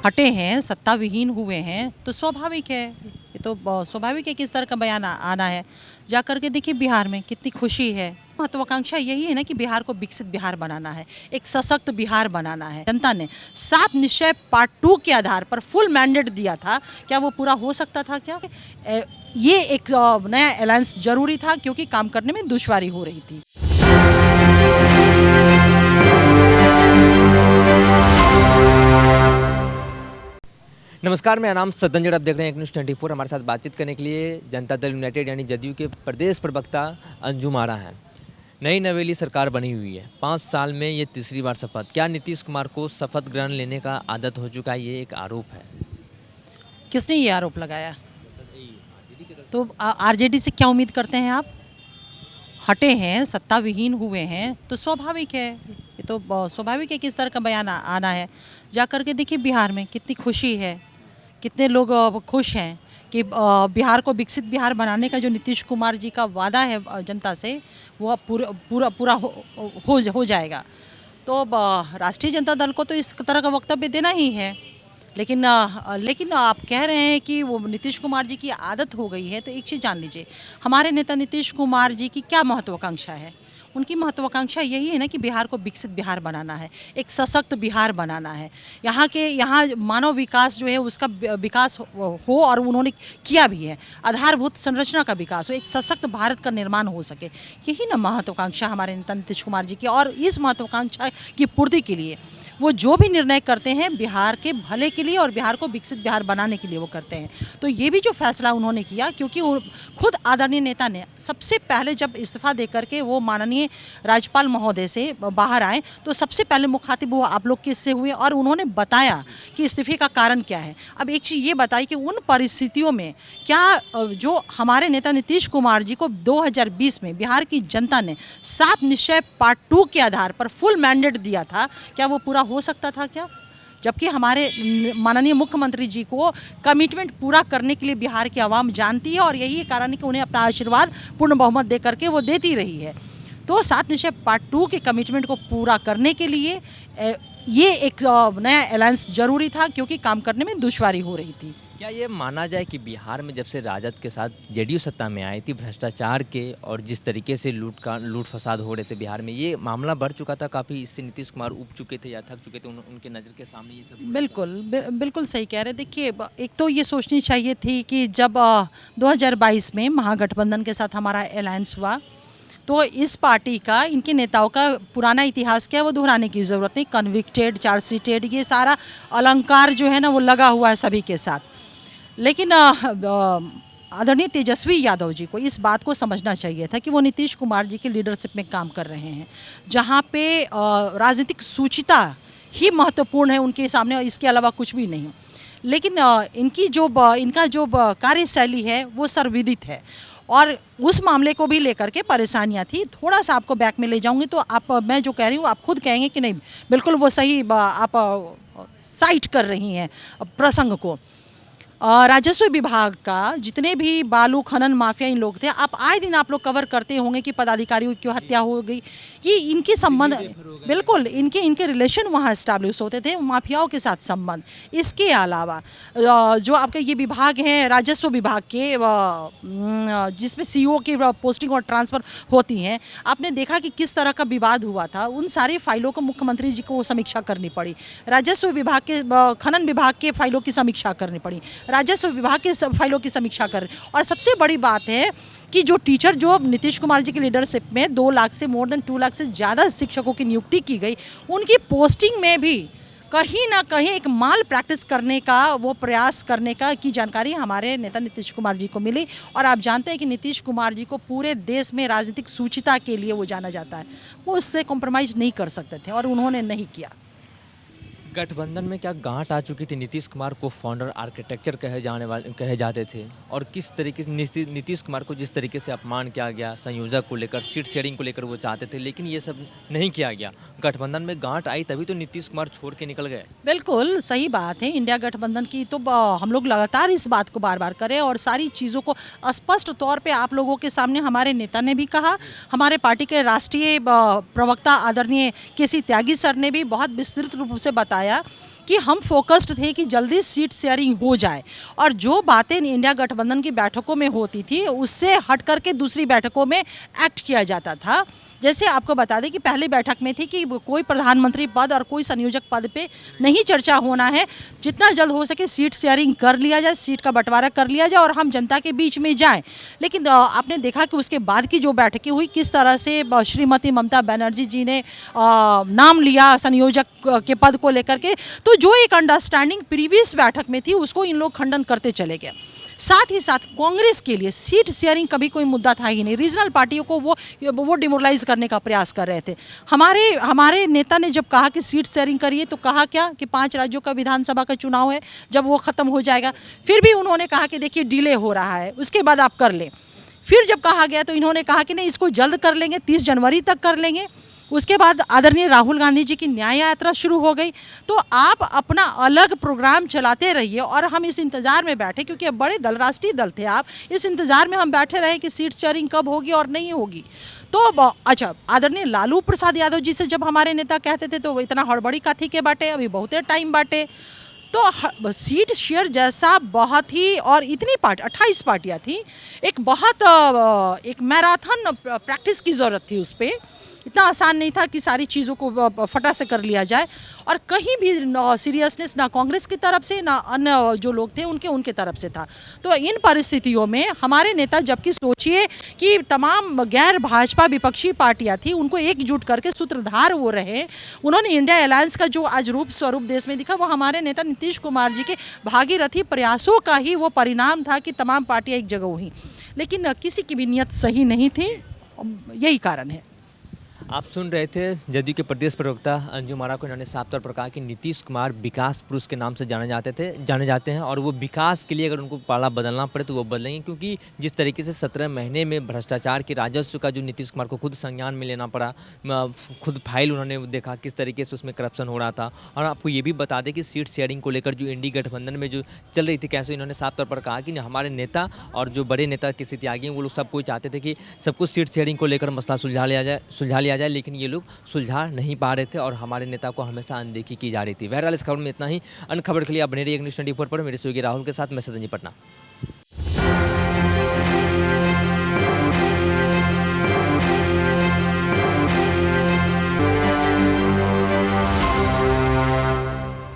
हटे हैं, सत्ता विहीन हुए हैं, तो स्वाभाविक है। ये तो स्वाभाविक है कि इस तरह का बयान आना है। जा कर के देखिए बिहार में कितनी खुशी है। महत्वाकांक्षा यही है ना कि बिहार को विकसित बिहार बनाना है, एक सशक्त बिहार बनाना है। जनता ने 7 निश्चय पार्ट 2 के आधार पर फुल मैंडेट दिया था, क्या वो पूरा हो सकता था क्या? ये एक नया अलायंस जरूरी था क्योंकि काम करने में दुश्वारी हो रही थी। नमस्कार, मेरा नाम सतंजड़। आप देख रहे हैं एक न्यूज़ 24। हमारे साथ बातचीत करने के लिए जनता दल यूनाइटेड यानी जदयू के प्रदेश प्रवक्ता अंजुम आरा हैं। नई नवेली सरकार बनी हुई है, 5 साल में ये तीसरी बार शपथ। क्या नीतीश कुमार को शपथ ग्रहण लेने का आदत हो चुका है? ये एक आरोप है। किसने ये आरोप लगाया? तो आरजेडी से क्या उम्मीद करते हैं आप? हटे हैं, सत्ता विहीन हुए हैं, तो स्वाभाविक है। ये तो स्वाभाविक है कि इस तरह का बयान आना है। जा कर के देखिए बिहार में कितनी खुशी है, कितने लोग खुश हैं कि बिहार को विकसित बिहार बनाने का जो नीतीश कुमार जी का वादा है जनता से, वो अब पूरा हो जाएगा। तो राष्ट्रीय जनता दल को तो इस तरह का वक्तव्य देना ही है। लेकिन आप कह रहे हैं कि वो नीतीश कुमार जी की आदत हो गई है, तो एक चीज़ जान लीजिए, हमारे नेता नीतीश कुमार जी की क्या महत्वाकांक्षा है? उनकी महत्वाकांक्षा यही है ना कि बिहार को विकसित बिहार बनाना है, एक सशक्त बिहार बनाना है। यहाँ मानव विकास जो है उसका विकास हो और उन्होंने किया भी है। आधारभूत संरचना का विकास हो, एक सशक्त भारत का निर्माण हो सके, यही ना महत्वाकांक्षा हमारे नेता नीतीश कुमार जी की। और इस महत्वाकांक्षा की पूर्ति के लिए वो जो भी निर्णय करते हैं बिहार के भले के लिए और बिहार को विकसित बिहार बनाने के लिए वो करते हैं। तो ये भी जो फैसला उन्होंने किया, क्योंकि खुद आदरणीय नेता ने सबसे पहले जब इस्तीफा दे करके वो माननीय राज्यपाल महोदय से बाहर आए, तो सबसे पहले मुखातिब वो आप लोग किससे हुए और उन्होंने बताया कि इस्तीफे का कारण क्या है। अब एक चीज़ ये बताई कि उन परिस्थितियों में क्या जो हमारे नेता नीतीश कुमार जी को 2020 में बिहार की जनता ने 7 निश्चय पार्ट 2 के आधार पर फुल मैंडेट दिया था, क्या वो पूरा हो सकता था क्या? जबकि हमारे माननीय मुख्यमंत्री जी को कमिटमेंट पूरा करने के लिए बिहार की आवाम जानती है और यही कारण है कि उन्हें अपना आशीर्वाद पूर्ण बहुमत दे करके वो देती रही है। तो 7 निश्चय पार्ट 2 के कमिटमेंट को पूरा करने के लिए ये एक नया अलायंस जरूरी था क्योंकि काम करने में दुश्वारी हो रही थी। क्या ये माना जाए कि बिहार में जब से राजद के साथ जेडीयू सत्ता में आई थी, भ्रष्टाचार के और जिस तरीके से लूट फसाद हो रहे थे बिहार में, ये मामला बढ़ चुका था काफ़ी? इससे नीतीश कुमार उब चुके थे या थक चुके थे, उनके नज़र के सामने ये सब? बिल्कुल सही कह रहे। देखिए, एक तो ये सोचनी चाहिए थी कि जब 2022 में महागठबंधन के साथ हमारा अलायंस हुआ, तो इस पार्टी का, इनके नेताओं का पुराना इतिहास क्या है वो दोहराने की ज़रूरत नहीं। कन्विक्टेड, चार्जशीटेड, ये सारा अलंकार जो है ना वो लगा हुआ है सभी के साथ। लेकिन आदरणीय तेजस्वी यादव जी को इस बात को समझना चाहिए था कि वो नीतीश कुमार जी की लीडरशिप में काम कर रहे हैं, जहाँ पे राजनीतिक सूचिता ही महत्वपूर्ण है उनके सामने और इसके अलावा कुछ भी नहीं। लेकिन इनका जो कार्यशैली है वो सर्वविदित है और उस मामले को भी लेकर के परेशानियां थी। थोड़ा सा आपको बैक में ले जाऊंगी तो मैं जो कह रही हूँ आप खुद कहेंगे कि नहीं बिल्कुल वो सही आप साइट कर रही हैं प्रसंग को। राजस्व विभाग का जितने भी बालू खनन माफिया इन लोग थे, आप आए दिन आप लोग कवर करते होंगे कि पदाधिकारियों की हत्या हो गई, ये इनके संबंध, बिल्कुल इनके रिलेशन वहाँ इस्टेब्लिश होते थे, माफियाओं के साथ संबंध। इसके अलावा जो आपके ये विभाग हैं राजस्व विभाग के, जिसमें सीईओ की पोस्टिंग और ट्रांसफ़र होती हैं, आपने देखा कि किस तरह का विवाद हुआ था। उन सारी फाइलों को मुख्यमंत्री जी को समीक्षा करनी पड़ी, राजस्व विभाग के खनन विभाग के फाइलों की समीक्षा करनी पड़ी, राजस्व विभाग के फाइलों की समीक्षा कर। और सबसे बड़ी बात है कि जो टीचर जो नीतीश कुमार जी की लीडरशिप में 2 लाख से मोर देन 2 लाख से ज़्यादा शिक्षकों की नियुक्ति की गई, उनकी पोस्टिंग में भी कहीं ना कहीं एक माल प्रैक्टिस करने का, वो प्रयास करने का की जानकारी हमारे नेता नीतीश कुमार जी को मिली। और आप जानते हैं कि नीतीश कुमार जी को पूरे देश में राजनीतिक सूचिता के लिए वो जाना जाता है, वो उससे कॉम्प्रोमाइज़ नहीं कर सकते थे और उन्होंने नहीं किया। गठबंधन में क्या गांठ आ चुकी थी? नीतीश कुमार को फाउंडर आर्किटेक्चर कहे जाते थे और किस तरीके से नीतीश कुमार को जिस तरीके से अपमान किया गया, संयोजक को लेकर, सीट शेयरिंग को लेकर वो चाहते थे, लेकिन ये सब नहीं किया गया। गठबंधन में गांठ आई तभी तो नीतीश कुमार छोड़ के निकल गए। बिल्कुल सही बात है। इंडिया गठबंधन की तो हम लोग लगातार इस बात को बार बार करें और सारी चीज़ों को स्पष्ट तौर पे आप लोगों के सामने हमारे नेता ने भी कहा, हमारे पार्टी के राष्ट्रीय प्रवक्ता आदरणीय केसी त्यागी सर ने भी बहुत विस्तृत रूप से बताया कि हम फोकस्ड थे कि जल्दी सीट शेयरिंग हो जाए और जो बातें इंडिया गठबंधन की बैठकों में होती थी उससे हट करके दूसरी बैठकों में एक्ट किया जाता था। जैसे आपको बता दें कि पहली बैठक में थी कि कोई प्रधानमंत्री पद और कोई संयोजक पद पे नहीं चर्चा होना है, जितना जल्द हो सके सीट शेयरिंग कर लिया जाए, सीट का बंटवारा कर लिया जाए और हम जनता के बीच में जाएं। लेकिन आपने देखा कि उसके बाद की जो बैठकें हुई किस तरह से श्रीमती ममता बनर्जी जी ने नाम लिया संयोजक के पद को लेकर के, तो जो एक अंडरस्टैंडिंग प्रीवियस बैठक में थी उसको इन लोग खंडन करते चले गए। साथ ही साथ कांग्रेस के लिए सीट शेयरिंग कभी कोई मुद्दा था ही नहीं। रीजनल पार्टियों को वो डिमोरलाइज करने का प्रयास कर रहे थे। हमारे नेता ने जब कहा कि सीट शेयरिंग करिए तो कहा क्या कि 5 राज्यों का विधानसभा का चुनाव है, जब वो खत्म हो जाएगा। फिर भी उन्होंने कहा कि देखिए डिले हो रहा है, उसके बाद आप कर लें। फिर जब कहा गया तो इन्होंने कहा कि नहीं इसको जल्द कर लेंगे, 30 जनवरी तक कर लेंगे। उसके बाद आदरणीय राहुल गांधी जी की न्याय यात्रा शुरू हो गई। तो आप अपना अलग प्रोग्राम चलाते रहिए और हम इस इंतज़ार में बैठे, क्योंकि अब बड़े दल राष्ट्रीय दल थे आप, इस इंतज़ार में हम बैठे रहे कि सीट शेयरिंग कब होगी और नहीं होगी। तो अच्छा, आदरणीय लालू प्रसाद यादव जी से जब हमारे नेता कहते थे तो इतना हड़बड़ी का थी के बाटे, अभी बहुते टाइम बाटे। तो सीट शेयर जैसा बहुत ही, और इतनी 28 पार्टियाँ थी, एक बहुत एक मैराथन प्रैक्टिस की ज़रूरत थी उस पर। इतना आसान नहीं था कि सारी चीज़ों को फटा से कर लिया जाए और कहीं भी सीरियसनेस ना कांग्रेस की तरफ से ना अन्य जो लोग थे उनके तरफ से था। तो इन परिस्थितियों में हमारे नेता, जबकि सोचिए कि तमाम गैर भाजपा विपक्षी पार्टियां थी, उनको एकजुट करके सूत्रधार वो रहे, उन्होंने इंडिया अलायंस का जो आज रूप स्वरूप देश में दिखा वो हमारे नेता नीतीश कुमार जी के भागीरथी प्रयासों का ही वो परिणाम था कि तमाम पार्टियाँ एक जगह हुई। लेकिन किसी की भी नीयत सही नहीं थी, यही कारण है। आप सुन रहे थे जदयू के प्रदेश प्रवक्ता अंजुम आरा को। इन्होंने साफ तौर पर कहा कि नीतीश कुमार विकास पुरुष के नाम से जाने जाते हैं और वो विकास के लिए अगर उनको पाला बदलना पड़े तो वो बदलेंगे, क्योंकि जिस तरीके से 17 महीने में भ्रष्टाचार के राजस्व का जो नीतीश कुमार को खुद संज्ञान में लेना पड़ा, खुद फाइल उन्होंने देखा किस तरीके से उसमें करप्शन हो रहा था। और आपको ये भी बता दें कि सीट शेयरिंग को लेकर जो इंडी गठबंधन में जो चल रही थी कैसे, इन्होंने साफ तौर पर कहा कि हमारे नेता और जो बड़े नेता किसी त्यागी वो लोग सब कोई चाहते थे कि सब कुछ सीट शेयरिंग को लेकर मसला सुलझा लिया जाए, लेकिन ये लोग सुलझा नहीं पा रहे थे और हमारे नेता को हमेशा अनदेखी की जा रही थी। बहरहाल इस खबर में इतना ही। अन्य खबर के लिए आप बने रहिए न्यूज़ 24 पर। मेरे सहयोगी राहुल के साथ मैं सदन जी, पटना।